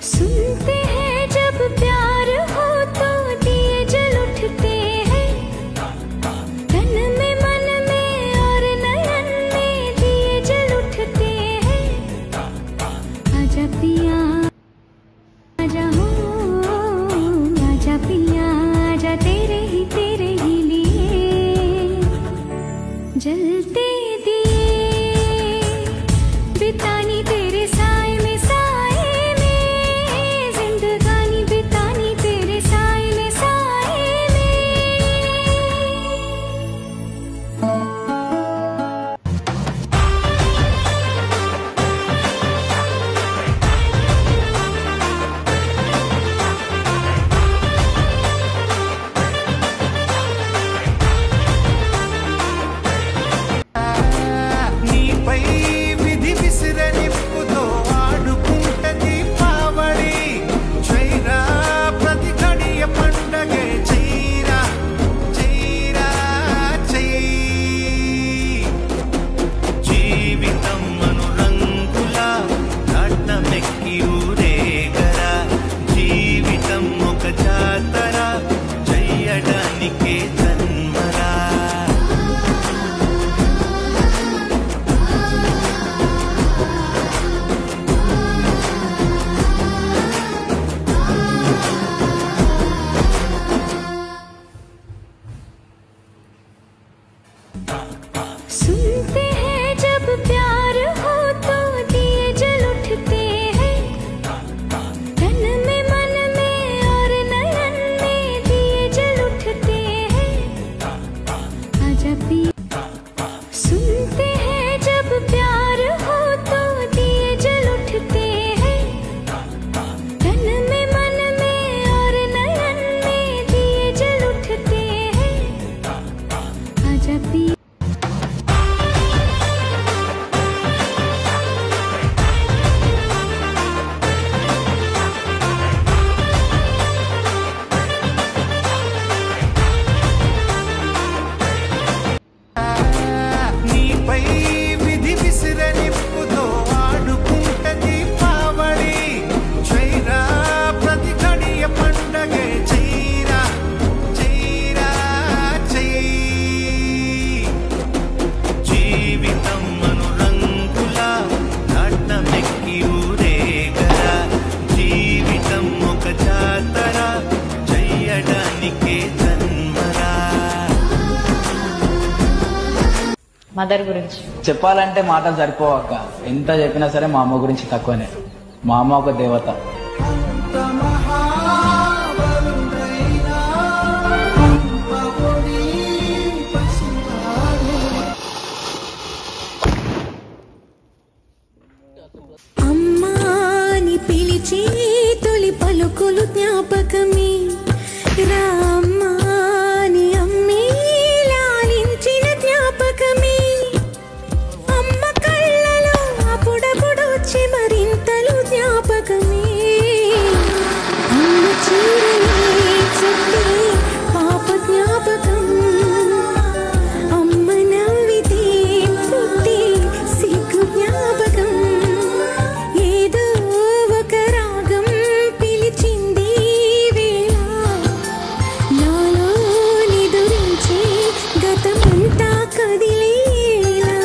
सुनते हैं जब प्यार हो तो दिए जल उठते हैं, तन में मन में और नयन में दिए जल उठते हैं। आजा पिया आजा हो, आजा पिया आजा तेरे ही लिए जलते दिए बितानी तेरे साए में, साए में जिंदगानी बितानी तेरे साए में, साए నీపై విధి విసిరనిప్పుతో ఆడుకుంటది పావడి, చైరా ప్రతి గడియ పండగే చైరా చైరా చై. జీవితం అనురంగుల నాట్యమెక్కి ఊరేగరా, జీవితం ఒక జాతర చెయ్యడానికే జన్మరా. सुनते हैं जब प्यार हो तो दिए जल उठते हैं, तन में मन में और नयन में दिए जल उठते हैं। आजा पिया सुनते हैं जब प्यार हो तो दिए जल उठते हैं, तन में मन में और नयन में दिए जल उठते हैं। आजा पिया నీపై విధి విసిరనిప్పుతో ఆడుకుంటది పావడి, చైరా ప్రతి గడియ పండగే చైరా చైరా చై. జీవితం అనురంగుల నాట్యమెక్కి ఊరేగరా, జీవితం ఒక జాతర చెయ్యడానికే జన్మరా. మదర్ గురించి చెప్పాలంటే మాటలు సరిపోవక్క, ఎంత చెప్పినా సరే మా అమ్మ గురించి తక్కువనే. మా అమ్మ ఒక దేవత. అమ్మాని పిలిచి తొలి పలుకులు జ్ఞాపకమే, రామ్మాని అమ్మే లాలించిన జ్ఞాపకమే. అమ్మ కళ్ళలో అప్పుడప్పుడు వచ్చే మరింతలు జ్ఞాపకమే. అమ్మ చీరలే చుట్టే పాప జ్ఞాపకం, అమ్మ నవ్వితే పుట్టే సిగ్గు జ్ఞాపకం. ఏదో ఒక రాగం పిలిచింది వేళ, నాలో నిదురించే గతమంతా కదిలేలా.